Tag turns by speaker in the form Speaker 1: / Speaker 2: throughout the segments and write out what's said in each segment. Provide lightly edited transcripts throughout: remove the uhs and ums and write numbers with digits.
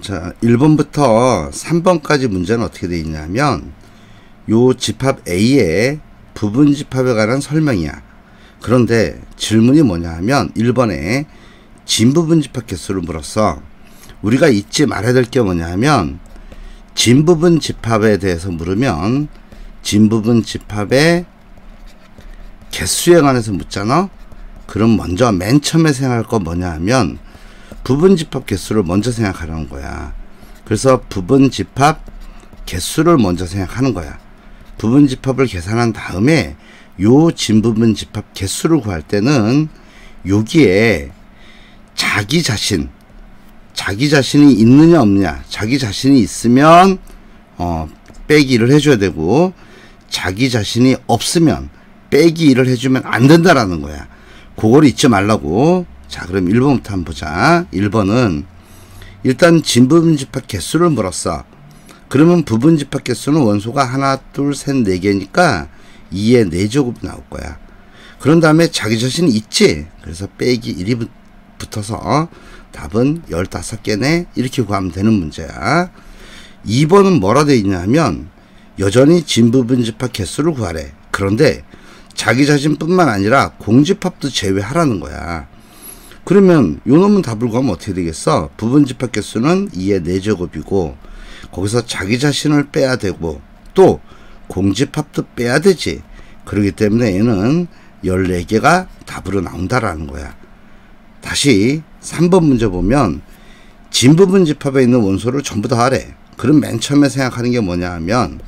Speaker 1: 자, 1번부터 3번까지 문제는 어떻게 되어 있냐면 요 집합 A의 부분 집합에 관한 설명이야. 그런데 질문이 뭐냐 하면 1번에 진부분 집합 개수를 물었어. 우리가 잊지 말아야 될 게 뭐냐 하면 진부분 집합에 대해서 물으면 진부분 집합의 개수에 관해서 묻잖아. 그럼 먼저 맨 처음에 생각할 건 뭐냐 하면 부분 집합 개수를 먼저 생각하라는 거야. 그래서 부분 집합 개수를 먼저 생각하는 거야. 부분 집합을 계산한 다음에 요 진부분 집합 개수를 구할 때는 여기에 자기 자신이 있느냐 없느냐, 자기 자신이 있으면 빼기 1을 해줘야 되고 자기 자신이 없으면 빼기 1을 해주면 안 된다라는 거야. 그걸 잊지 말라고. 자, 그럼 1번부터 한번 보자. 1번은 일단 진부분 집합 개수를 물었어. 그러면 부분 집합 개수는 원소가 하나, 둘, 셋, 네 개니까 2의 4제곱이 나올 거야. 그런 다음에 자기 자신이 있지? 그래서 빼기 1이 붙어서 답은 15개네. 이렇게 구하면 되는 문제야. 2번은 뭐라 되어 있냐면 여전히 진부분 집합 개수를 구하래. 그런데 자기 자신뿐만 아니라 공집합도 제외하라는 거야. 그러면 요 놈은 답을 구하면 어떻게 되겠어? 부분 집합 개수는 2의 4제곱이고 거기서 자기 자신을 빼야 되고 또 공집합도 빼야 되지. 그렇기 때문에 얘는 14개가 답으로 나온다라는 거야. 다시 3번 문제 보면 진부분 집합에 있는 원소를 전부 다 하래. 그럼 맨 처음에 생각하는 게 뭐냐 하면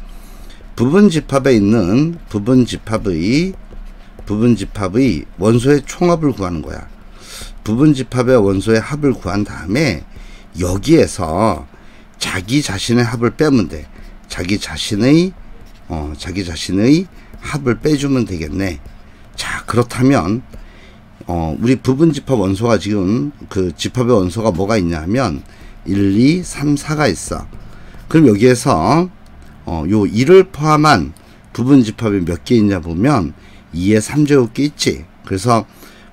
Speaker 1: 부분 집합에 있는 부분 집합의 원소의 총합을 구하는 거야. 부분 집합의 원소의 합을 구한 다음에 여기에서 자기 자신의 합을 빼면 돼. 자기 자신의 합을 빼주면 되겠네. 자, 그렇다면 우리 부분 집합 원소가 지금 그 집합의 원소가 뭐가 있냐면 1, 2, 3, 4가 있어. 그럼 여기에서 요 1을 포함한 부분 집합이 몇 개 있냐 보면 2의 3제곱개 있지. 그래서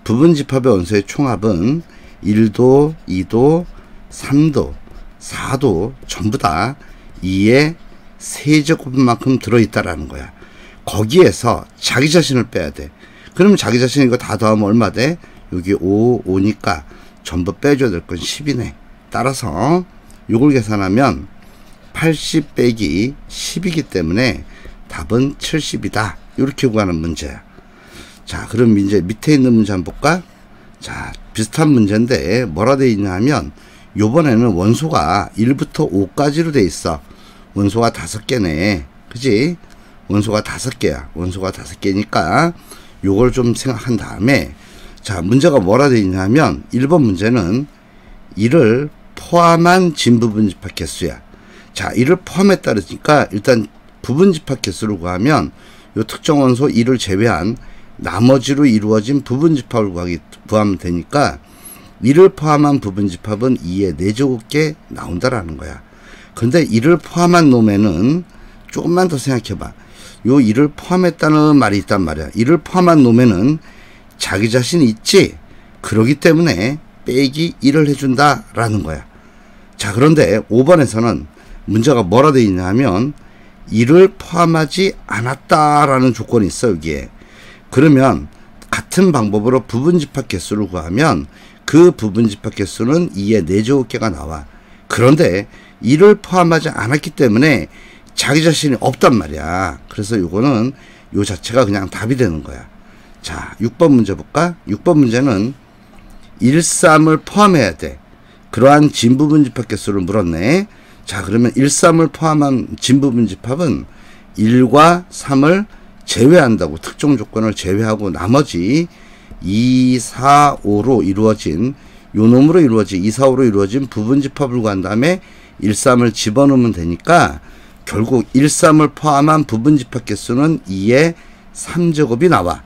Speaker 1: 부분 집합의 원소의 총합은 1도, 2도, 3도, 4도 전부 다 2의 세제곱만큼 들어있다라는 거야. 거기에서 자기 자신을 빼야 돼. 그러면 자기 자신 이거 다 더하면 얼마 돼? 여기 5니까 전부 빼줘야 될 건 10이네. 따라서 이걸 계산하면 80 빼기 10이기 때문에 답은 70이다. 이렇게 구하는 문제야. 자, 그럼 이제 밑에 있는 문제 한번 볼까? 자, 비슷한 문제인데 뭐라 되어 있냐 하면 요번에는 원소가 1부터 5까지로 되어 있어. 원소가 5개네. 그지? 원소가 5개야. 원소가 5개니까 요걸 좀 생각한 다음에 자, 문제가 뭐라 되어 있냐면 1번 문제는 1을 포함한 진부분 집합 개수야. 자, 1을 포함했다 그러니까 일단 부분 집합 개수를 구하면 요 특정 원소 1을 제외한 나머지로 이루어진 부분 집합을 구하면 되니까 1을 포함한 부분 집합은 2의 4제곱개 나온다라는 거야. 근데 1을 포함한 놈에는 조금만 더 생각해봐. 요 1을 포함했다는 말이 있단 말이야. 1을 포함한 놈에는 자기 자신이 있지. 그러기 때문에 빼기 1을 해준다라는 거야. 자, 그런데 5번에서는 문제가 뭐라 되어 있냐면 1을 포함하지 않았다라는 조건이 있어 여기에. 그러면 같은 방법으로 부분 집합 개수를 구하면 그 부분 집합 개수는 2의 4제곱개가 나와. 그런데 1을 포함하지 않았기 때문에 자기 자신이 없단 말이야. 그래서 요거는 요 자체가 그냥 답이 되는 거야. 자, 6번 문제 볼까? 6번 문제는 1, 3을 포함해야 돼. 그러한 진부분 집합 개수를 물었네. 자, 그러면 1, 3을 포함한 진부분 집합은 1과 3을 제외한다고. 특정 조건을 제외하고 나머지 2, 4, 5로 이루어진 요 놈으로 이루어진 2, 4, 5로 이루어진 부분 집합을 구한 다음에 1, 3을 집어넣으면 되니까 결국 1, 3을 포함한 부분 집합 개수는 2의 3제곱이 나와.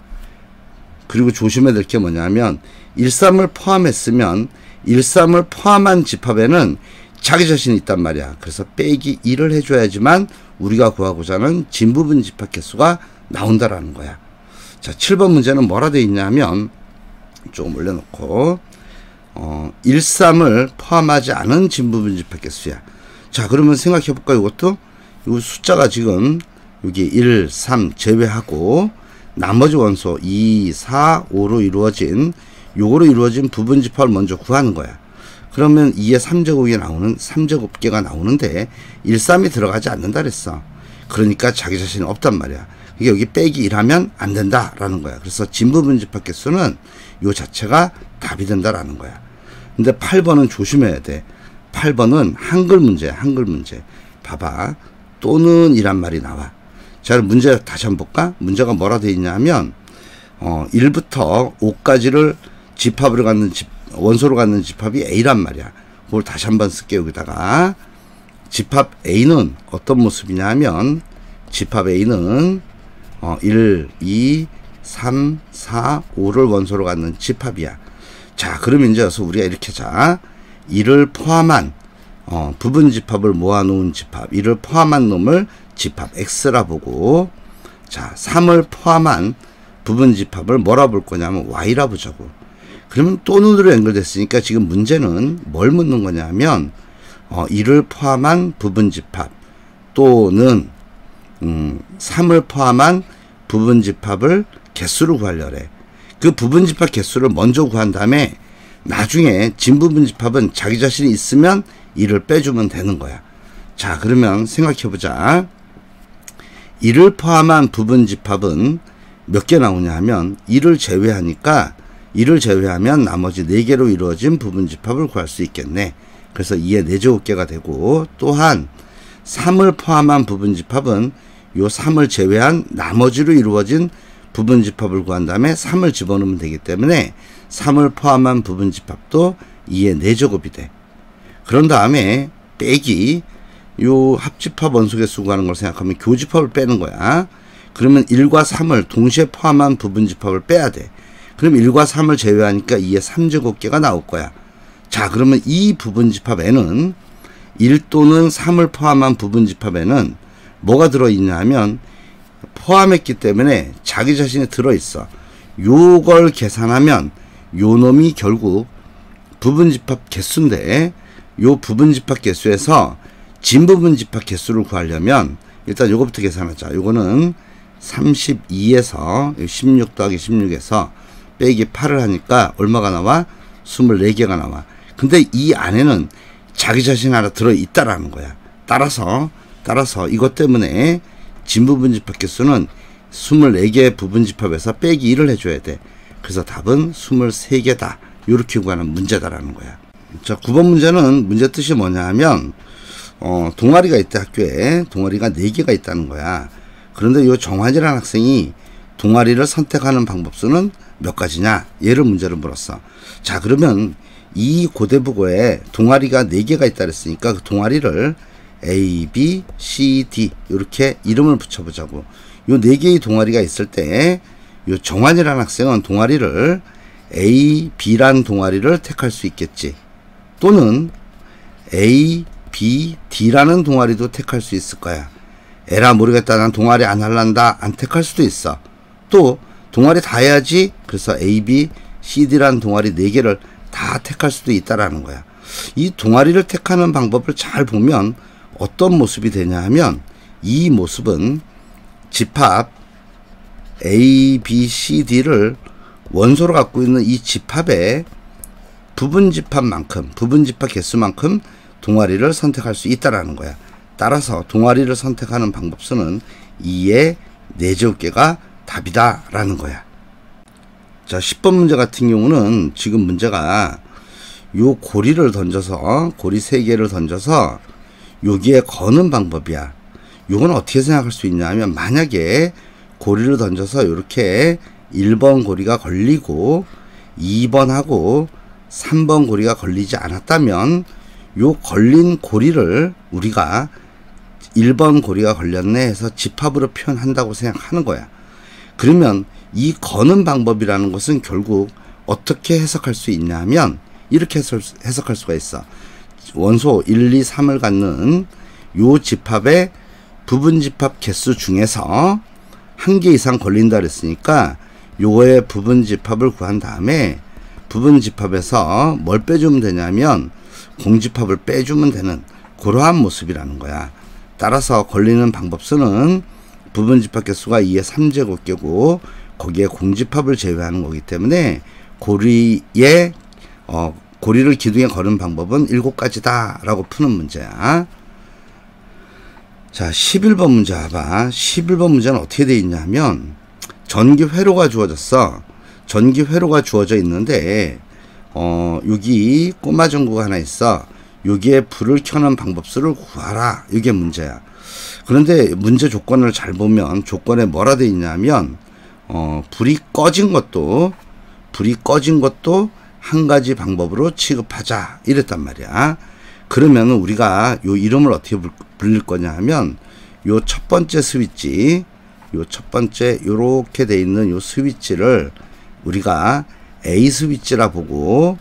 Speaker 1: 그리고 조심해야 될 게 뭐냐면 1, 3을 포함했으면 1, 3을 포함한 집합에는 자기 자신이 있단 말이야. 그래서 빼기 1을 해줘야지만 우리가 구하고자 하는 진부분 집합 개수가 나온다라는 거야. 자, 7번 문제는 뭐라 되어 있냐면 조금 올려놓고 1, 3을 포함하지 않은 진부분 집합 개수야. 자, 그러면 생각해 볼까? 이것도 이 숫자가 지금 여기 1, 3 제외하고 나머지 원소 2, 4, 5로 이루어진 요거로 이루어진 부분 집합을 먼저 구하는 거야. 그러면 2의 3제곱이 나오는 3제곱계가 나오는데 1, 3이 들어가지 않는다 그랬어. 그러니까 자기 자신이 없단 말이야. 이게 여기 빼기 1하면 안 된다라는 거야. 그래서 진부분 집합 개수는 요 자체가 답이 된다라는 거야. 근데 8번은 조심해야 돼. 8번은 한글 문제야. 한글 문제. 봐봐. 또는 이란 말이 나와. 자, 문제 다시 한번 볼까? 문제가 뭐라 되어 있냐면 1부터 5까지를 집합으로 갖는 원소로 갖는 집합이 A란 말이야. 그걸 다시 한번 쓸게요. 여기다가 집합 A는 어떤 모습이냐 하면 집합 A는 1, 2, 3, 4, 5를 원소로 갖는 집합이야. 자, 그러면 이제 여기서 우리가 이렇게 하자. 1을 포함한 부분 집합을 모아놓은 집합, 1을 포함한 놈을 집합 X라 보고, 자, 3을 포함한 부분 집합을 뭐라 볼 거냐면 Y라 보자고. 그러면 또는으로 연결됐으니까 지금 문제는 뭘 묻는 거냐면 1을 포함한 부분 집합 또는 3을 포함한 부분 집합을 개수를 구하려래. 그 부분 집합 개수를 먼저 구한 다음에 나중에 진부분 집합은 자기 자신이 있으면 1을 빼주면 되는 거야. 자, 그러면 생각해보자. 1을 포함한 부분 집합은 몇 개 나오냐 하면 1을 제외하니까 1을 제외하면 나머지 4개로 이루어진 부분 집합을 구할 수 있겠네. 그래서 2의 4제곱계가 되고, 또한 3을 포함한 부분 집합은 요 3을 제외한 나머지로 이루어진 부분 집합을 구한 다음에 3을 집어넣으면 되기 때문에 3을 포함한 부분 집합도 2의 4제곱이 돼. 그런 다음에 빼기 요 합집합 원소개수 구하는 걸 생각하면 교집합을 빼는 거야. 그러면 1과 3을 동시에 포함한 부분 집합을 빼야 돼. 그럼 1과 3을 제외하니까 2의 3제곱계가 나올 거야. 자, 그러면 이 부분 집합에는 1 또는 3을 포함한 부분 집합에는 뭐가 들어있냐 하면 포함했기 때문에 자기 자신이 들어있어. 요걸 계산하면 요 놈이 결국 부분 집합 개수인데, 요 부분 집합 개수에서 진부분 집합 개수를 구하려면 일단 요거부터 계산하자. 요거는 32에서 16 더하기 16에서 빼기 8을 하니까 얼마가 나와? 24개가 나와. 근데 이 안에는 자기 자신 하나 들어있다라는 거야. 따라서 이것 때문에 진부분 집합 개수는 24개 부분 집합에서 빼기 1을 해줘야 돼. 그래서 답은 23개다. 이렇게 구하는 문제다라는 거야. 자, 9번 문제는 문제 뜻이 뭐냐 하면 동아리가 있대. 학교에 동아리가 4개가 있다는 거야. 그런데 이 정환이라는 학생이 동아리를 선택하는 방법수는 몇 가지냐? 얘를 문제를 물었어. 자, 그러면 이 고대부고에 동아리가 4개가 있다 그랬으니까 그 동아리를 A, B, C, D 이렇게 이름을 붙여보자고. 요 4개의 동아리가 있을 때 요 정환이라는 학생은 동아리를 A, B란 동아리를 택할 수 있겠지. 또는 A, B, D라는 동아리도 택할 수 있을 거야. 에라 모르겠다. 난 동아리 안 할란다. 안 택할 수도 있어. 또 동아리 다 해야지. 그래서 A, B, C, D라는 동아리 4개를 다 택할 수도 있다라는 거야. 이 동아리를 택하는 방법을 잘 보면 어떤 모습이 되냐 하면 이 모습은 집합 A, B, C, D를 원소로 갖고 있는 이 집합의 부분 집합만큼, 부분 집합 개수만큼 동아리를 선택할 수 있다라는 거야. 따라서 동아리를 선택하는 방법수는 2의 4제곱계가 답이다라는 거야. 자, 10번 문제 같은 경우는 지금 문제가 요 고리를 던져서, 고리 3개를 던져서 여기에 거는 방법이야. 요건 어떻게 생각할 수 있냐 하면, 만약에 고리를 던져서 이렇게 1번 고리가 걸리고 2번하고 3번 고리가 걸리지 않았다면 요 걸린 고리를 우리가 1번 고리가 걸렸네 해서 집합으로 표현한다고 생각하는 거야. 그러면 이 거는 방법이라는 것은 결국 어떻게 해석할 수 있냐 하면 이렇게 해석할 수가 있어. 원소 1, 2, 3을 갖는 요 집합의 부분 집합 개수 중에서 1개 이상 걸린다 그랬으니까 요거의 부분 집합을 구한 다음에 부분집합에서 뭘 빼주면 되냐면 공집합을 빼주면 되는 그러한 모습이라는 거야. 따라서 걸리는 방법 수는 부분집합 개수가 2의 3제곱개고 거기에 공집합을 제외하는 거기 때문에 고리를 기둥에 거는 방법은 7가지다 라고 푸는 문제야. 자, 11번 문제 봐봐. 11번 문제는 어떻게 되어 있냐면 전기 회로가 주어졌어. 전기 회로가 주어져 있는데 여기 꼬마 전구가 하나 있어. 여기에 불을 켜는 방법수를 구하라. 이게 문제야. 그런데 문제 조건을 잘 보면 조건에 뭐라 되어 있냐면 불이 꺼진 것도 한 가지 방법으로 취급하자 이랬단 말이야. 그러면 우리가 요 이름을 어떻게 불릴 거냐 하면 요 첫 번째 스위치, 요 첫 번째 요렇게 돼 있는 요 스위치를 우리가 A 스위치라 보고,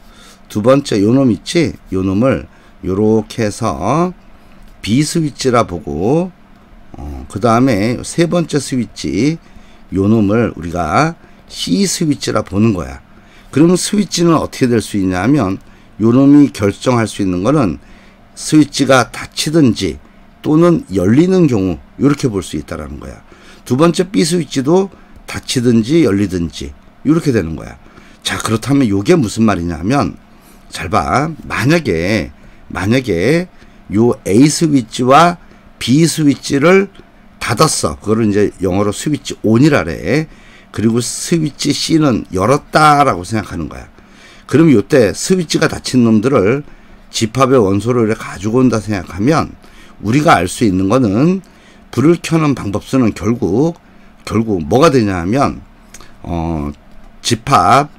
Speaker 1: 두 번째 요 놈 있지? 요 놈을 요렇게 해서 B 스위치라 보고, 그 다음에 세 번째 스위치 요 놈을 우리가 C 스위치라 보는 거야. 그러면 스위치는 어떻게 될 수 있냐면 요 놈이 결정할 수 있는 거는 스위치가 닫히든지 또는 열리는 경우 이렇게 볼 수 있다라는 거야. 두 번째 B 스위치도 닫히든지 열리든지 이렇게 되는 거야. 자, 그렇다면 요게 무슨 말이냐면 잘 봐. 만약에 요 A 스위치와 B 스위치를 닫았어. 그거를 이제 영어로 스위치 ON이라래. 그리고 스위치 C는 열었다라고 생각하는 거야. 그럼 요때 스위치가 닫힌 놈들을 집합의 원소를 가지고 온다 생각하면 우리가 알 수 있는 거는 불을 켜는 방법수는 결국 뭐가 되냐 하면 집합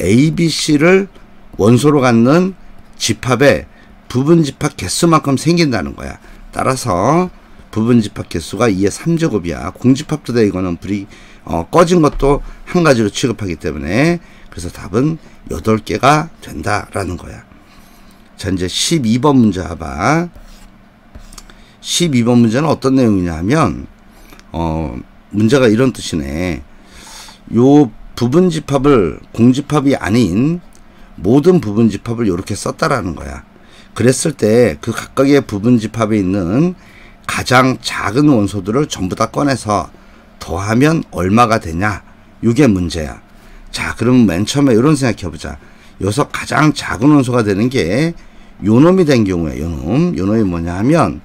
Speaker 1: A, B, C를 원소로 갖는 집합의 부분집합 개수만큼 생긴다는 거야. 따라서 부분집합 개수가 2의 3제곱이야. 공집합도 돼. 이거는 불이 꺼진 것도 한 가지로 취급하기 때문에. 그래서 답은 8개가 된다라는 거야. 자, 이제 12번 문제 봐봐. 12번 문제는 어떤 내용이냐면 문제가 이런 뜻이네. 요 부분집합을 공집합이 아닌 모든 부분집합을 이렇게 썼다라는 거야. 그랬을 때 그 각각의 부분집합에 있는 가장 작은 원소들을 전부 다 꺼내서 더하면 얼마가 되냐, 이게 문제야. 자, 그러면 맨 처음에 이런 생각해 보자. 여기서 가장 작은 원소가 되는 게 요놈이 된 경우에 요놈이 뭐냐 하면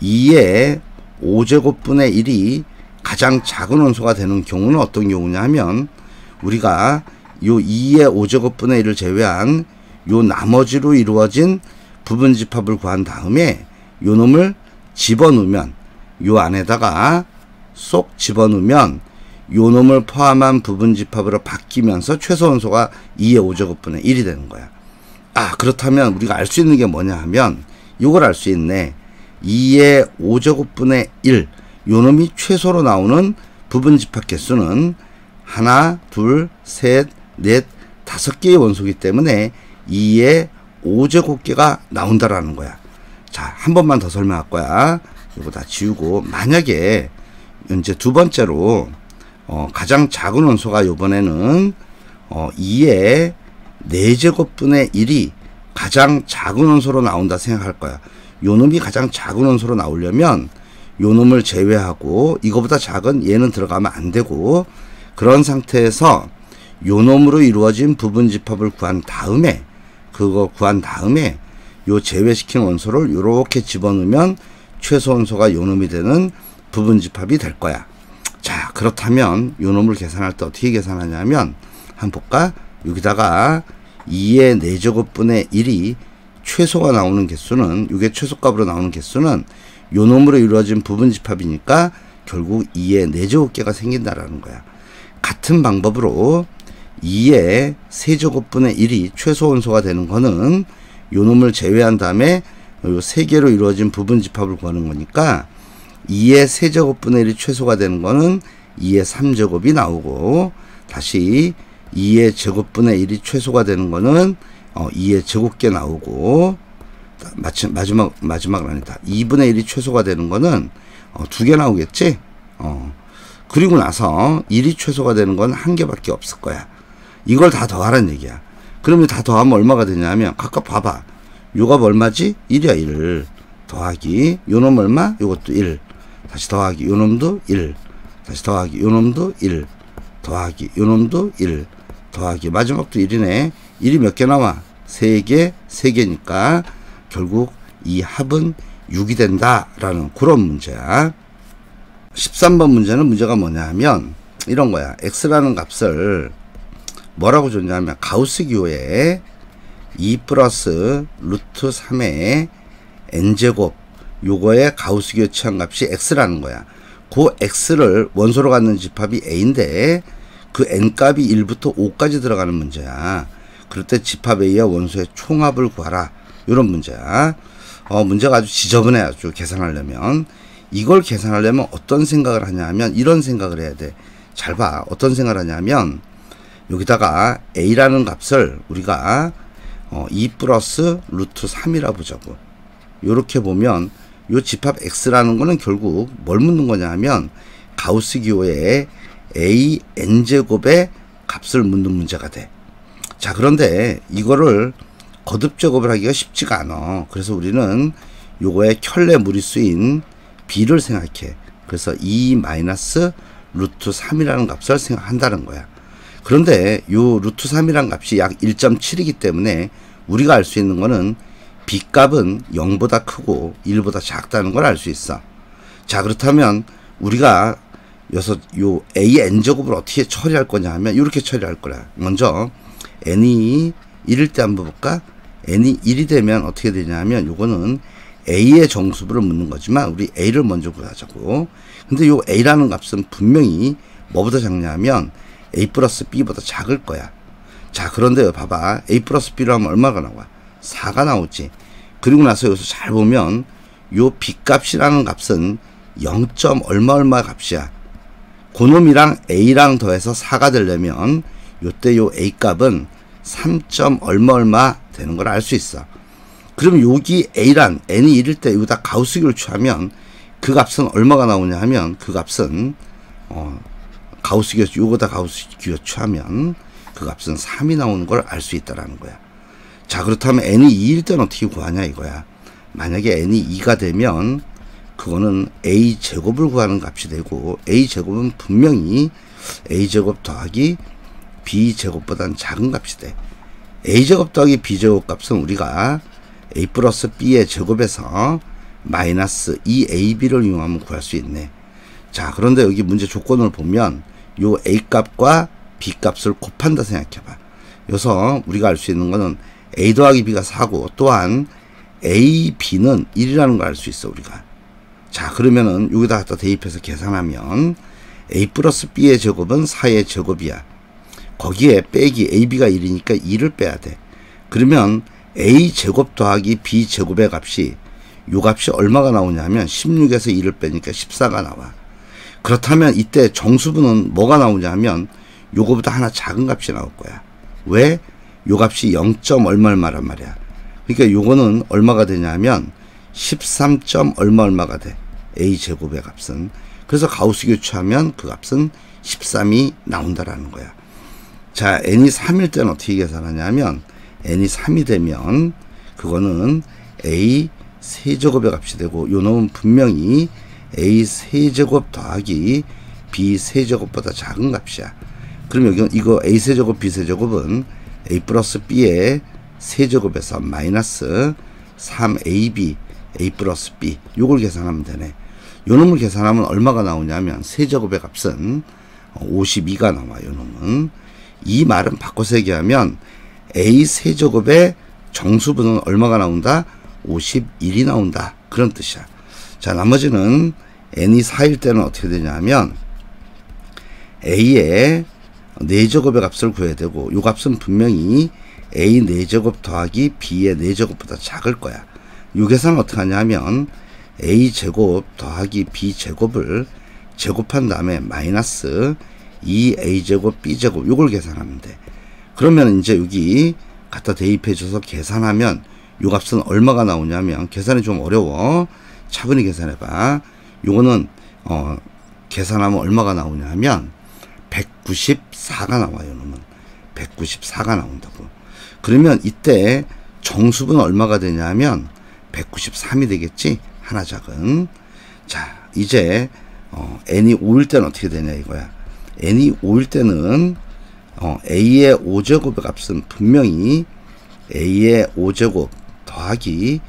Speaker 1: 2의 5제곱분의 1이 가장 작은 원소가 되는 경우는 어떤 경우냐 하면 우리가 요 2의 5제곱분의 1을 제외한 요 나머지로 이루어진 부분집합을 구한 다음에 요 놈을 집어넣으면 요 안에다가 쏙 집어넣으면 요 놈을 포함한 부분집합으로 바뀌면서 최소원소가 2의 5제곱분의 1이 되는 거야. 아, 그렇다면 우리가 알 수 있는 게 뭐냐 하면 요걸 알 수 있네. 2의 5제곱분의 1 요 놈이 최소로 나오는 부분집합 개수는 하나, 둘, 셋, 넷, 5개의 원소이기 때문에 2의 5제곱개가 나온다라는 거야. 자, 한 번만 더 설명할 거야. 이거 다 지우고, 만약에 이제 두 번째로 가장 작은 원소가 요번에는 2의 4제곱분의 1이 가장 작은 원소로 나온다 생각할 거야. 요 놈이 가장 작은 원소로 나오려면 요 놈을 제외하고 이거보다 작은 얘는 들어가면 안 되고, 그런 상태에서 요 놈으로 이루어진 부분집합을 구한 다음에 요 제외시킨 원소를 요렇게 집어넣으면 최소 원소가 요 놈이 되는 부분집합이 될 거야. 자, 그렇다면 요 놈을 계산할 때 어떻게 계산하냐면 한번 볼까? 여기다가 2의 4제곱분의 1이 최소가 나오는 개수는, 이게 최소값으로 나오는 개수는 요 놈으로 이루어진 부분집합이니까 결국 2의 4제곱개가 생긴다라는 거야. 같은 방법으로 2의 세제곱분의 1이 최소 원소가 되는 거는 요 놈을 제외한 다음에 요 3개로 이루어진 부분집합을 구하는 거니까 2의 세제곱분의 1이 최소가 되는 거는 2의 3제곱이 나오고, 다시 2의 제곱분의 1이 최소가 되는 거는 2의 제곱개 나오고, 마지막은 아니다. 2분의 1이 최소가 되는 거는 2개 나오겠지? 그리고 나서 1이 최소가 되는 건 1개밖에 없을 거야. 이걸 다 더하라는 얘기야. 그러면 다 더하면 얼마가 되냐면 각각 봐봐. 요 값 얼마지? 1이야 1. 더하기 요 놈 얼마? 요것도 1. 다시 더하기 요 놈도 1. 다시 더하기 요 놈도 1. 더하기 요 놈도 1. 더하기 마지막도 1이네. 1이 몇 개 나와? 3개, 3개니까 결국 이 합은 6이 된다라는 그런 문제야. 13번 문제는 문제가 뭐냐 하면 이런 거야. x라는 값을 뭐라고 줬냐면 가우스 기호에 2 플러스 루트 3의 n제곱 요거의 가우스 기호 취한값이 x라는 거야. 그 x를 원소로 갖는 집합이 a인데 그 n값이 1부터 5까지 들어가는 문제야. 그럴 때 집합 a와 원소의 총합을 구하라. 이런 문제야. 문제가 아주 지저분해. 아주 계산하려면. 이걸 계산하려면 어떤 생각을 하냐 하면 이런 생각을 해야 돼. 잘 봐. 어떤 생각을 하냐면 여기다가 a라는 값을 우리가 2 플러스 루트 3이라 보자고. 요렇게 보면 요 집합 x라는 거는 결국 뭘 묻는 거냐 하면 가우스 기호에 a n제곱의 값을 묻는 문제가 돼. 자, 그런데 이거를 거듭 제곱을 하기가 쉽지가 않아. 그래서 우리는 요거의 켤레 무리수인 b를 생각해. 그래서 2 마이너스 루트 3이라는 값을 생각한다는 거야. 그런데 요 루트 3이라는 값이 약 1.7이기 때문에 우리가 알 수 있는 거는 b 값은 0보다 크고 1보다 작다는 걸 알 수 있어. 자, 그렇다면 우리가 여기서 요 a n제곱을 어떻게 처리할 거냐 하면 이렇게 처리할 거야. 먼저 n이 1일 때 한번 볼까? n이 1이 되면 어떻게 되냐 하면 요거는 a의 정수분을 묻는 거지만 우리 a를 먼저 구하자고. 근데 요 a라는 값은 분명히 뭐보다 작냐 하면 a 플러스 b보다 작을 거야. 자, 그런데 봐봐. a 플러스 b로 하면 얼마가 나와? 4가 나오지. 그리고 나서 여기서 잘 보면 요 b 값이라는 값은 0. 얼마 값이야. 그놈이랑 a랑 더해서 4가 되려면 요때 요 a 값은 3. 얼마 되는 걸 알 수 있어. 그럼 여기 a란 n이 1일 때 여기다 가우스기를 취하면 그 값은 얼마가 나오냐 하면 그 값은 가우스기호 요거다 가우스기호 취하면 그 값은 3이 나오는 걸 알 수 있다라는 거야. 자, 그렇다면 n이 2일 때는 어떻게 구하냐 이거야. 만약에 n이 2가 되면 그거는 a제곱을 구하는 값이 되고 a제곱은 분명히 a제곱 더하기 b제곱보다는 작은 값이 돼. a제곱 더하기 b제곱 값은 우리가 a 플러스 b의 제곱에서 마이너스 2ab를 이용하면 구할 수 있네. 자, 그런데 여기 문제 조건을 보면 요 a 값과 b 값을 곱한다 생각해봐. 여기서 우리가 알 수 있는 거는 a 더하기 b가 4고 또한 a, b는 1이라는 걸 알 수 있어 우리가. 자, 그러면은 여기다 갖다 대입해서 계산하면 a 플러스 b의 제곱은 4의 제곱이야. 거기에 빼기 ab가 1이니까 2를 빼야 돼. 그러면 a 제곱 더하기 b 제곱의 값이 요 값이 얼마가 나오냐 하면 16에서 2를 빼니까 14가 나와. 그렇다면 이때 정수분은 뭐가 나오냐 하면 요거보다 하나 작은 값이 나올 거야. 왜? 요 값이 0. 얼마란 말이야. 그러니까 요거는 얼마가 되냐면 13. 얼마가 돼. a 제곱의 값은. 그래서 가우스 교체하면 그 값은 13이 나온다라는 거야. 자, n이 3일 때는 어떻게 계산하냐면 n이 3이 되면 그거는 a 세제곱의 값이 되고 요 놈은 분명히 a 세제곱 더하기 b 세제곱보다 작은 값이야. 그럼 여기 이거 a 세제곱 b 세제곱은 a 플러스 b의 세제곱에서 마이너스 3ab a 플러스 b 요걸 계산하면 되네. 요 놈을 계산하면 얼마가 나오냐면 세제곱의 값은 52가 나와. 요 놈은 이 말은 바꿔서 얘기하면 a 세제곱의 정수분은 얼마가 나온다? 51이 나온다. 그런 뜻이야. 자, 나머지는 n이 4일 때는 어떻게 되냐면 a의 4제곱의 값을 구해야 되고 요 값은 분명히 a 4제곱 더하기 b의 4제곱보다 작을 거야. 요 계산은 어떻게 하냐면 a 제곱 더하기 b 제곱을 제곱한 다음에 마이너스 2a 제곱 b 제곱 요걸 계산하면 돼. 그러면 이제 여기 갖다 대입해 줘서 계산하면 요 값은 얼마가 나오냐면 계산이 좀 어려워. 차분히 계산해 봐. 요거는 계산하면 얼마가 나오냐면 194가 나와요. 놈은 194가 나온다고. 그러면 이때 정수분 얼마가 되냐면 193이 되겠지. 하나 작은. 자, 이제 n이 5일 때는 어떻게 되냐 이거야. n이 5일 때는 a의 5제곱의 값은 분명히 a의 5제곱 더하기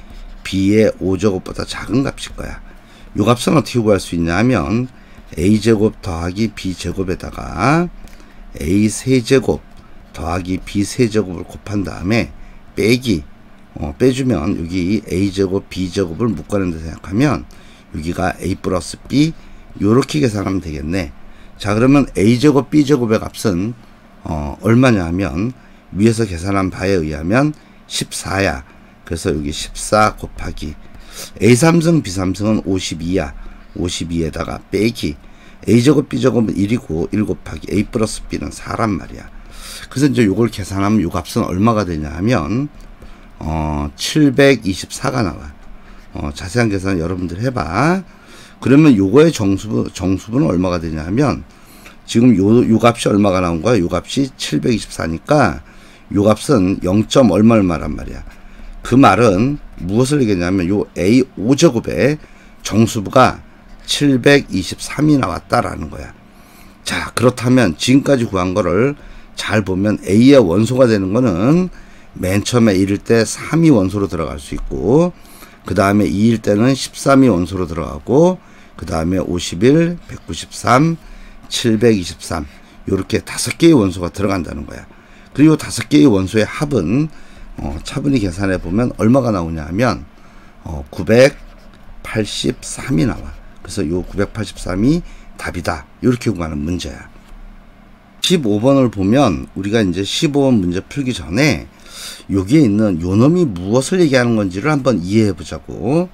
Speaker 1: b의 5제곱보다 작은 값일 거야. 이 값은 어떻게 구할 수 있냐면 a제곱 더하기 b제곱에다가 a 세제곱 더하기 b 세제곱을 곱한 다음에 빼기 빼주면 여기 a제곱 b제곱을 묶어낸다 생각하면 여기가 a 플러스 b 요렇게 계산하면 되겠네. 자, 그러면 a제곱 b제곱의 값은 얼마냐 하면 위에서 계산한 바에 의하면 14야. 그래서 여기 14 곱하기 a3승 b3승은 52야. 52에다가 빼기 a제곱 b제곱은 1이고 1 곱하기 a 플러스 b는 4란 말이야. 그래서 이제 요걸 계산하면 요 값은 얼마가 되냐 하면 724가 나와. 자세한 계산 여러분들 해봐. 그러면 요거의 정수분은 얼마가 되냐 하면 지금 요 값이 얼마가 나온 거야? 요 값이 724니까 요 값은 0. 얼마란 말이야. 그 말은 무엇을 얘기하냐면 요 a 5제곱의 정수부가 723이 나왔다라는 거야. 자, 그렇다면 지금까지 구한 거를 잘 보면 a의 원소가 되는 거는 맨 처음에 1일 때 3이 원소로 들어갈 수 있고, 그 다음에 2일 때는 13이 원소로 들어가고, 그 다음에 51, 193, 723 요렇게 5개의 원소가 들어간다는 거야. 그리고 5개의 원소의 합은 차분히 계산해 보면 얼마가 나오냐 하면 983이 나와. 그래서 요 983이 답이다. 이렇게 구하는 문제야. 15번을 보면 우리가 이제 15번 문제 풀기 전에 여기에 있는 요 놈이 무엇을 얘기하는 건지를 한번 이해해 보자고.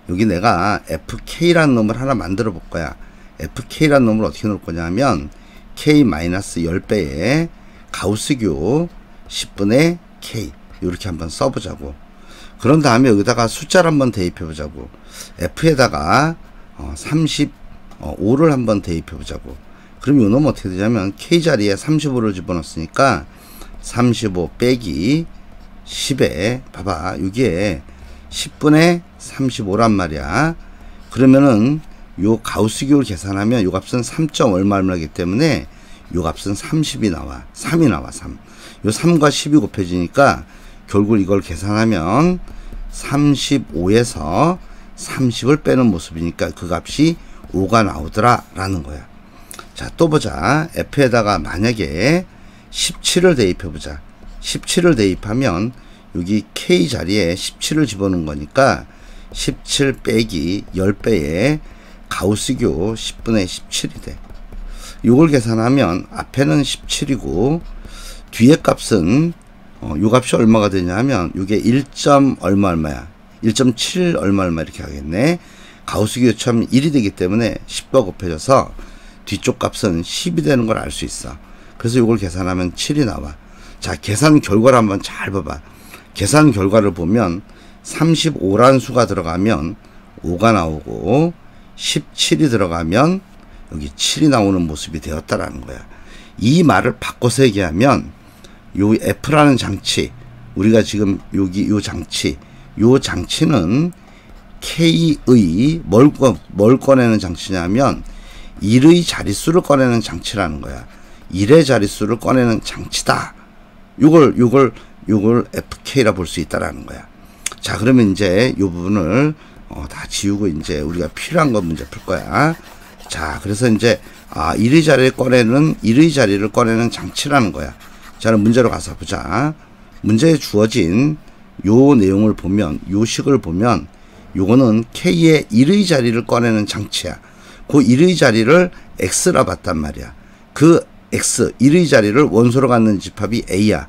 Speaker 1: 여기 내가 fk라는 놈을 하나 만들어 볼 거야. fk라는 놈을 어떻게 놓을 거냐 하면 k-10배의 가우스교 10분의 k 이렇게 한번 써보자고. 그런 다음에 여기다가 숫자를 한번 대입해 보자고. f에다가 35를 한번 대입해 보자고. 그럼 요 놈은 어떻게 되냐면 k자리에 35를 집어넣었으니까 35 빼기 10에 봐봐, 여기에 10분의 35란 말이야. 그러면은 요 가우스교를 계산하면 요 값은 3. 얼마이기 때문에 요 값은 30이 나와. 3이 나와. 3. 요 3과 10이 곱해지니까 결국 이걸 계산하면 35에서 30을 빼는 모습이니까 그 값이 5가 나오더라 라는 거야. 자, 또 보자. f에다가 만약에 17을 대입해 보자. 17을 대입하면 여기 k 자리에 17을 집어넣은 거니까 17 빼기 10배의 가우스교 10분의 17이 돼. 요걸 계산하면 앞에는 17이고 뒤에 값은 요 값이 얼마가 되냐 하면 요게 1. 얼마야 1.7 얼마 이렇게 하겠네. 가우스교 처음 1이 되기 때문에 10과 곱해져서 뒤쪽 값은 10이 되는 걸 알 수 있어. 그래서 요걸 계산하면 7이 나와. 자, 계산 결과를 한번 잘 봐봐. 계산 결과를 보면 35란 수가 들어가면 5가 나오고 17이 들어가면 여기 7이 나오는 모습이 되었다라는 거야. 이 말을 바꿔서 얘기하면 요 F라는 장치, 우리가 지금 여기 요 장치는 K의 뭘 꺼내는 장치냐면 1의 자릿수를 꺼내는 장치라는 거야. 1의 자릿수를 꺼내는 장치다. 요걸 FK라 볼 수 있다라는 거야. 자, 그러면 이제 요 부분을 다 지우고 이제 우리가 필요한 거 문제 풀 거야. 자, 그래서 이제 1의 자리를 꺼내는 장치라는 거야. 자, 그럼 문제로 가서 보자. 문제에 주어진 요 내용을 보면, 요 식을 보면 요거는 K의 1의 자리를 꺼내는 장치야. 그 1의 자리를 X라 봤단 말이야. 그 X, 1의 자리를 원소로 갖는 집합이 A야.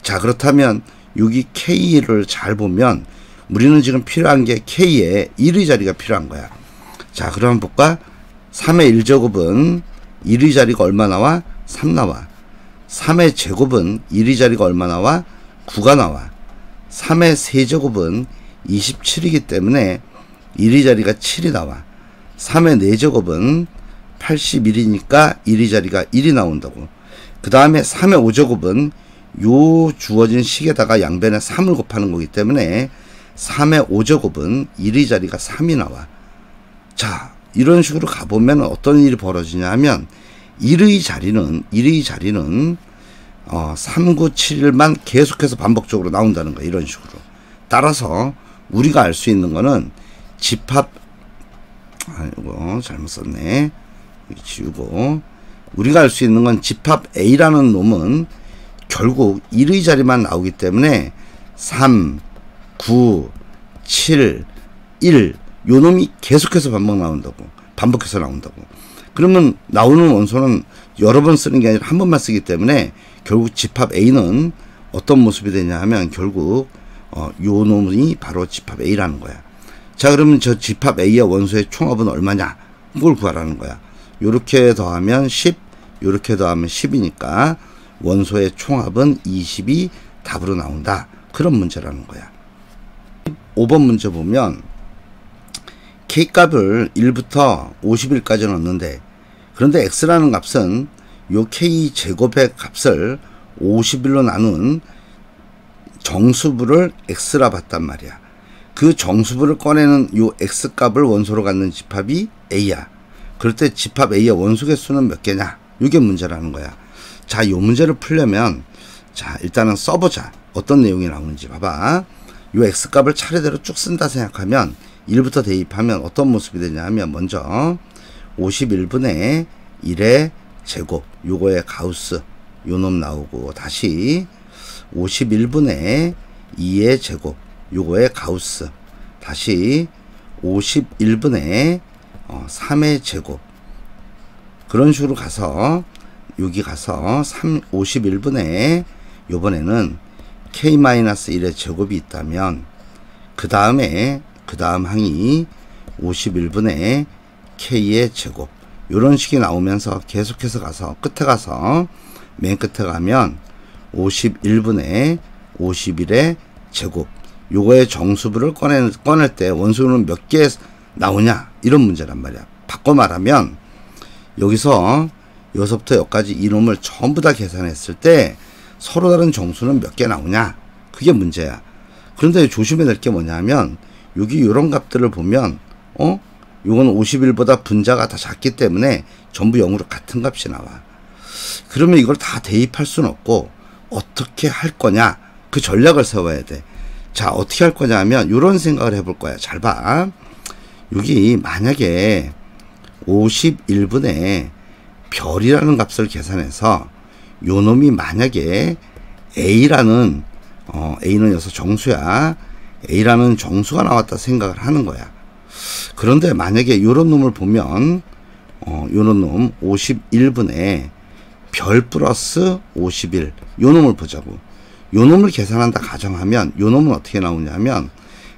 Speaker 1: 자, 그렇다면 여기 K를 잘 보면 우리는 지금 필요한 게 K의 1의 자리가 필요한 거야. 자, 그럼 볼까? 3의 1제곱은 1의 자리가 얼마 나와? 3 나와. 3의 제곱은 1의 자리가 얼마 나와? 9가 나와. 3의 세제곱은 27이기 때문에 1의 자리가 7이 나와. 3의 4제곱은 81이니까 1의 자리가 1이 나온다고. 그 다음에 3의 5제곱은 요 주어진 식에다가 양변에 3을 곱하는 거기 때문에 3의 5제곱은 1의 자리가 3이 나와. 자, 이런 식으로 가보면 어떤 일이 벌어지냐 하면 1의 자리는 3, 9, 7만 계속해서 반복적으로 나온다는 거야. 이런 식으로. 따라서 우리가 알 수 있는 거는 집합, 이거 잘못 썼네. 지우고. 우리가 알 수 있는 건 집합 A라는 놈은 결국 1의 자리만 나오기 때문에 3, 9, 7, 1 요 놈이 계속해서 반복해서 나온다고. 그러면 나오는 원소는 여러 번 쓰는 게 아니라 한 번만 쓰기 때문에 결국 집합 A는 어떤 모습이 되냐 하면 결국 요 놈이 바로 집합 A라는 거야. 자, 그러면 저 집합 A의 원소의 총합은 얼마냐? 그걸 구하라는 거야. 요렇게 더하면 10, 요렇게 더하면 10이니까 원소의 총합은 20이 답으로 나온다. 그런 문제라는 거야. 5번 문제 보면 K값을 1부터 50일까지 넣는데, 그런데 X라는 값은 요 K제곱의 값을 50일로 나눈 정수부를 X라 봤단 말이야. 그 정수부를 꺼내는 요 X값을 원소로 갖는 집합이 A야. 그럴 때 집합 A의 원소 개수는 몇 개냐? 이게 문제라는 거야. 자, 요 문제를 풀려면 자, 일단은 써보자. 어떤 내용이 나오는지 봐봐. 요 X값을 차례대로 쭉 쓴다 생각하면 1부터 대입하면 어떤 모습이 되냐 하면 먼저 51분의 1의 제곱, 요거의 가우스 요 놈 나오고, 다시 51분의 2의 제곱, 요거의 가우스, 다시 51분의 3의 제곱. 그런 식으로 가서 여기 가서 51분의 요번에는 K-1의 제곱이 있다면 그 다음 항이 51분의 K의 제곱, 요런 식이 나오면서 계속해서 가서 끝에 가서 맨 끝에 가면 51분의 51의 제곱, 요거의 정수부를 꺼낼 때 원소는 몇 개 나오냐, 이런 문제란 말이야. 바꿔 말하면 여기서부터 여기까지 이놈을 전부 다 계산했을 때 서로 다른 정수는 몇 개 나오냐, 그게 문제야. 그런데 조심해야 될 게 뭐냐면 여기 요런 값들을 보면 요건 51보다 분자가 다 작기 때문에 전부 0으로 같은 값이 나와. 그러면 이걸 다 대입할 수는 없고 어떻게 할 거냐, 그 전략을 세워야 돼. 자, 어떻게 할 거냐 하면 요런 생각을 해볼 거야. 잘 봐. 여기 만약에 51분의 별이라는 값을 계산해서 요 놈이 만약에 A라는 A는 여기서 정수야. A라는 정수가 나왔다 생각을 하는 거야. 그런데 만약에 요런 놈을 보면 요런 놈 51분의 별 플러스 51 요 놈을 보자고. 요 놈을 계산한다 가정하면 요 놈은 어떻게 나오냐면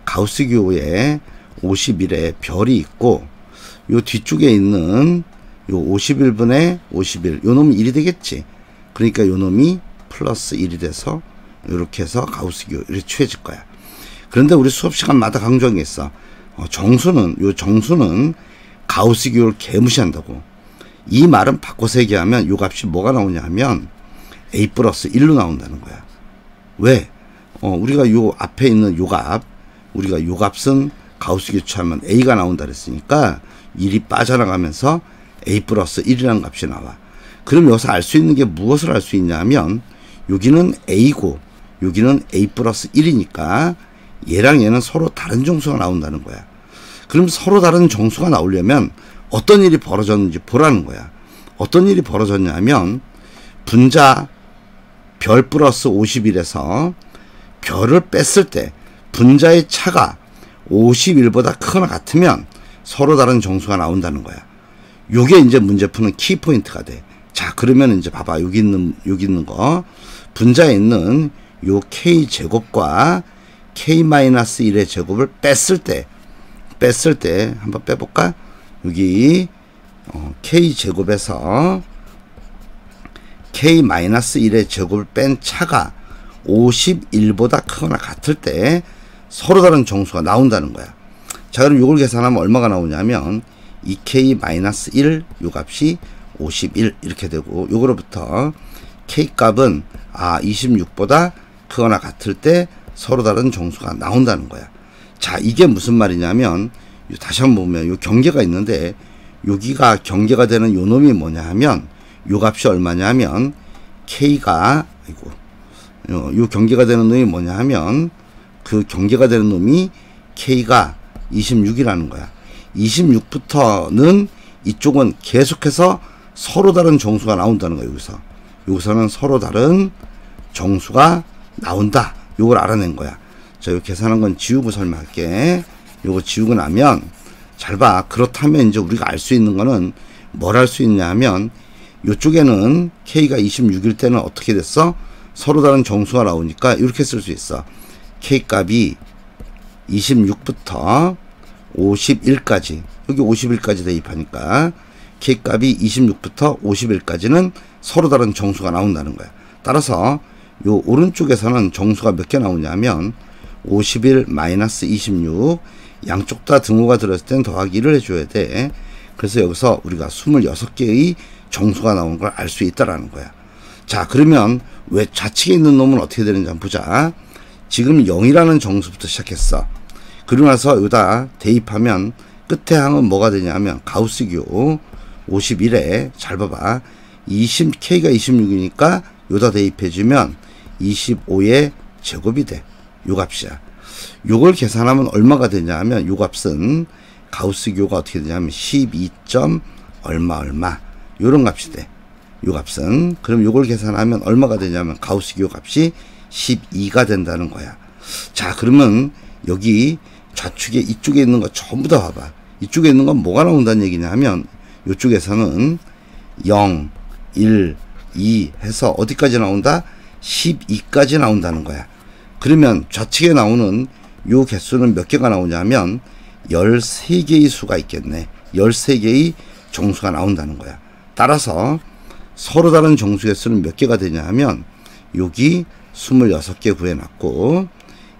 Speaker 1: 가우스 기호에 51에 별이 있고 요 뒤쪽에 있는 요 51분의 51 요 놈이 1이 되겠지. 그러니까 요 놈이 플러스 1이 돼서 이렇게 해서 가우스 기호 이렇게 취해질 거야. 그런데 우리 수업 시간마다 강조한 게 있어. 정수는 가우스 기호를 개무시한다고. 이 말은 바꿔서 얘기하면 요 값이 뭐가 나오냐 하면 A 플러스 1로 나온다는 거야. 왜? 우리가 요 앞에 있는 우리가 요 값은 가우스 기호 취하면 A가 나온다 그랬으니까 1이 빠져나가면서 A 플러스 1이라는 값이 나와. 그럼 여기서 알 수 있는 게 무엇을 알 수 있냐 하면 여기는 A고 여기는 A 플러스 1이니까 얘랑 얘는 서로 다른 정수가 나온다는 거야. 그럼 서로 다른 정수가 나오려면 어떤 일이 벌어졌는지 보라는 거야. 어떤 일이 벌어졌냐면 분자 별 플러스 51에서 별을 뺐을 때 분자의 차가 51보다 크거나 같으면 서로 다른 정수가 나온다는 거야. 요게 이제 문제 푸는 키포인트가 돼. 자, 그러면 이제 봐봐. 여기 있는 거. 분자에 있는 요 K제곱과 K-1의 제곱을 뺐을 때 한번 빼볼까? 여기 K제곱에서 K-1의 제곱을 뺀 차가 51보다 크거나 같을 때 서로 다른 정수가 나온다는 거야. 자, 그럼 이걸 계산하면 얼마가 나오냐면 2K-1 요 값이 51 이렇게 되고, 요거로부터 K 값은 26보다 크거나 같을 때 서로 다른 정수가 나온다는 거야. 자, 이게 무슨 말이냐면 다시 한번 보면 요 경계가 있는데 여기가 경계가 되는 요 놈이 뭐냐 하면 요 값이 얼마냐 하면 K가 요 경계가 되는 놈이 뭐냐 하면 그 경계가 되는 놈이 K가 26이라는 거야. 26부터는 이쪽은 계속해서 서로 다른 정수가 나온다는 거야. 여기서는 서로 다른 정수가 나온다. 요걸 알아낸 거야. 자, 요 계산한 건 지우고 설명할게. 요거 지우고 나면 잘 봐. 그렇다면 이제 우리가 알 수 있는 거는 뭘 할 수 있냐 하면 요쪽에는 K가 26일 때는 어떻게 됐어? 서로 다른 정수가 나오니까 이렇게 쓸 수 있어. K 값이 26부터 51까지, 여기 51까지 대입하니까 K 값이 26부터 51까지는 서로 다른 정수가 나온다는 거야. 따라서 요 오른쪽에서는 정수가 몇 개 나오냐면 51 마이너스 26, 양쪽 다 등호가 들었을 땐 더하기 1을 해줘야 돼. 그래서 여기서 우리가 26개의 정수가 나오는 걸 알 수 있다라는 거야. 자, 그러면 왜 좌측에 있는 놈은 어떻게 되는지 한번 보자. 지금 0이라는 정수부터 시작했어. 그러고 나서 여기다 대입하면 끝에 항은 뭐가 되냐면 가우스교 51에 잘 봐봐. K가 26이니까 여기다 대입해주면 25의 제곱이 돼. 요 값이야. 요걸 계산하면 얼마가 되냐 하면 요 값은 가우스교가 어떻게 되냐면 12. 얼마 요런 값이 돼. 요 값은. 그럼 요걸 계산하면 얼마가 되냐면 가우스교 값이 12가 된다는 거야. 자, 그러면 여기 좌측에 이쪽에 있는 거 전부 다 봐봐. 이쪽에 있는 건 뭐가 나온다는 얘기냐 하면 이쪽에서는 0, 1, 2 해서 어디까지 나온다? 12까지 나온다는 거야. 그러면 좌측에 나오는 요 개수는 몇 개가 나오냐면 13개의 수가 있겠네. 13개의 정수가 나온다는 거야. 따라서 서로 다른 정수 개수는 몇 개가 되냐 하면 여기 26개 구해놨고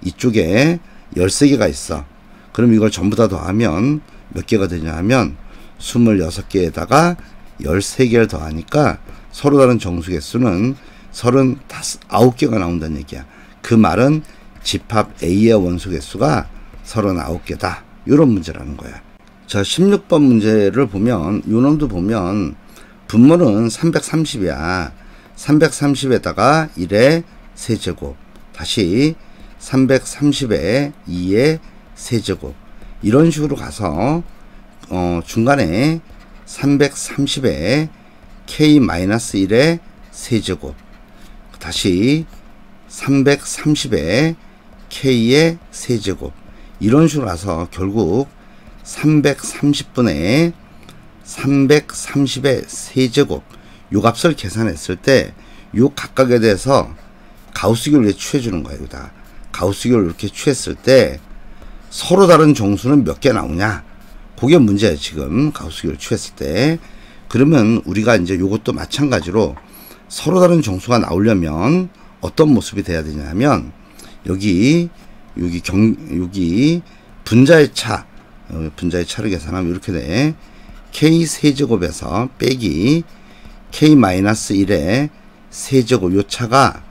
Speaker 1: 이쪽에 13개가 있어. 그럼 이걸 전부 다 더하면 몇 개가 되냐 하면 26개에다가 13개를 더하니까 서로 다른 정수 개수는 39개가 나온다는 얘기야. 그 말은 집합 A의 원소 개수가 39개다. 이런 문제라는 거야. 자, 16번 문제를 보면 요 놈도 보면 분모는 330이야. 330에다가 1의 세제곱, 다시 330에 2의 세제곱, 이런 식으로 가서 중간에 330에 K-1의 세제곱, 다시 330에 K의 세제곱, 이런 식으로 가서 결국 330분의 330의 세제곱, 요 값을 계산했을 때 요 각각에 대해서 가우스교를 이렇게 취해주는 거예요. 여기다 가우스교를 이렇게 취했을 때 서로 다른 정수는 몇 개 나오냐, 그게 문제예요. 지금 가우스교를 취했을 때. 그러면 우리가 이제 요것도 마찬가지로 서로 다른 정수가 나오려면 어떤 모습이 돼야 되냐면 여기 분자의 차를 계산하면 이렇게 돼. K 세제곱에서 빼기 K-1의 세제곱, 요 차가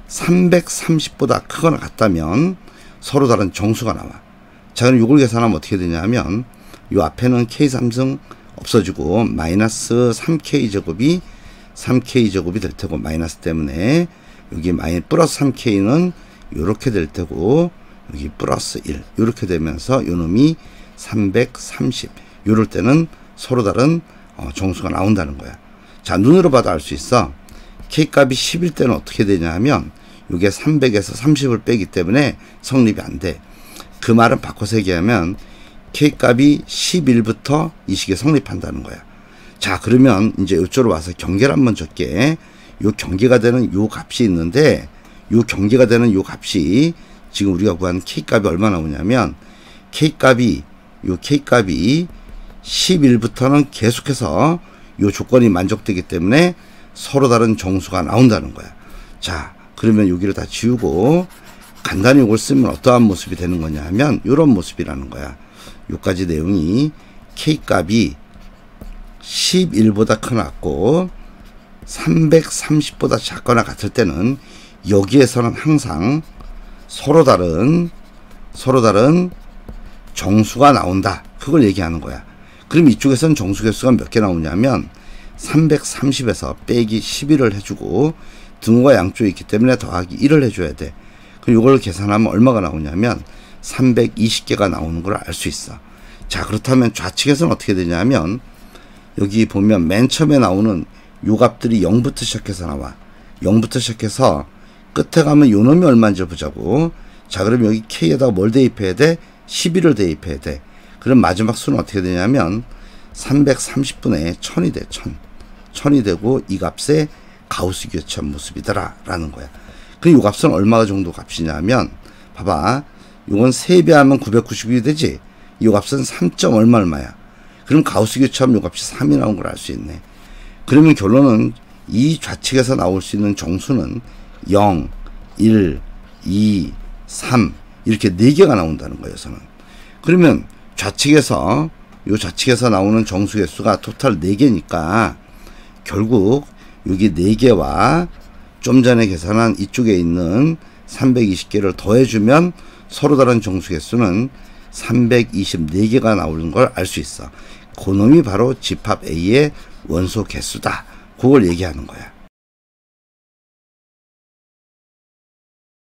Speaker 1: 330보다 크거나 같다면 서로 다른 정수가 나와. 자, 그럼 요걸 계산하면 어떻게 되냐면 요 앞에는 K3승 없어지고 마이너스 3K 제곱이 3K 제곱이 될 테고, 마이너스 때문에 여기 플러스 3K는 요렇게 될 테고 여기 플러스 1 요렇게 되면서 요 놈이 330, 요럴 때는 서로 다른 정수가 나온다는 거야. 자, 눈으로 봐도 알 수 있어. K 값이 10일 때는 어떻게 되냐 하면 요게 300에서 30을 빼기 때문에 성립이 안 돼. 그 말은 바꿔서 얘기하면 K 값이 11부터 이 식에 성립한다는 거야. 자, 그러면 이제 이쪽으로 와서 경계를 한번 줄게. 요 경계가 되는 요 값이 있는데 요 경계가 되는 요 값이 지금 우리가 구한 K 값이 얼마 나오냐면 K 값이 11부터는 계속해서 요 조건이 만족되기 때문에 서로 다른 정수가 나온다는 거야. 자, 그러면 여기를 다 지우고 간단히 이걸 쓰면 어떠한 모습이 되는 거냐 하면 이런 모습이라는 거야. 요까지 내용이 K 값이 11보다 크고 330보다 작거나 같을 때는 여기에서는 항상 서로 다른 정수가 나온다. 그걸 얘기하는 거야. 그럼 이쪽에서는 정수 개수가 몇 개 나오냐면 330에서 빼기 11을 해주고 등호가 양쪽에 있기 때문에 더하기 1을 해줘야 돼. 그럼 이걸 계산하면 얼마가 나오냐면 320개가 나오는 걸 알 수 있어. 자, 그렇다면 좌측에서는 어떻게 되냐면 여기 보면 맨 처음에 나오는 요 값들이 0부터 시작해서 나와. 0부터 시작해서 끝에 가면 요 놈이 얼마인지 보자고. 자, 그럼 여기 K에다가 뭘 대입해야 돼? 11을 대입해야 돼. 그럼 마지막 수는 어떻게 되냐면 330분의 1000이 돼. 1000이 되고 이 값에 가우스 교차한 모습이더라 라는 거야. 그럼 이 값은 얼마 정도 값이냐면 봐봐. 요건 3배 하면 990이 되지. 이 값은 3. 얼마야. 그럼 가우스 교차하면 요 값이 3이 나온 걸 알 수 있네. 그러면 결론은 이 좌측에서 나올 수 있는 정수는 0, 1, 2, 3 이렇게 4개가 나온다는 거예요. 저는. 그러면 좌측에서 나오는 정수 개수가 토탈 4개니까 결국 여기 4개와 좀 전에 계산한 이쪽에 있는 320개를 더해주면 서로 다른 정수 개수는 324개가 나오는 걸 알 수 있어. 그놈이 바로 집합 A의 원소 개수다. 그걸 얘기하는 거야.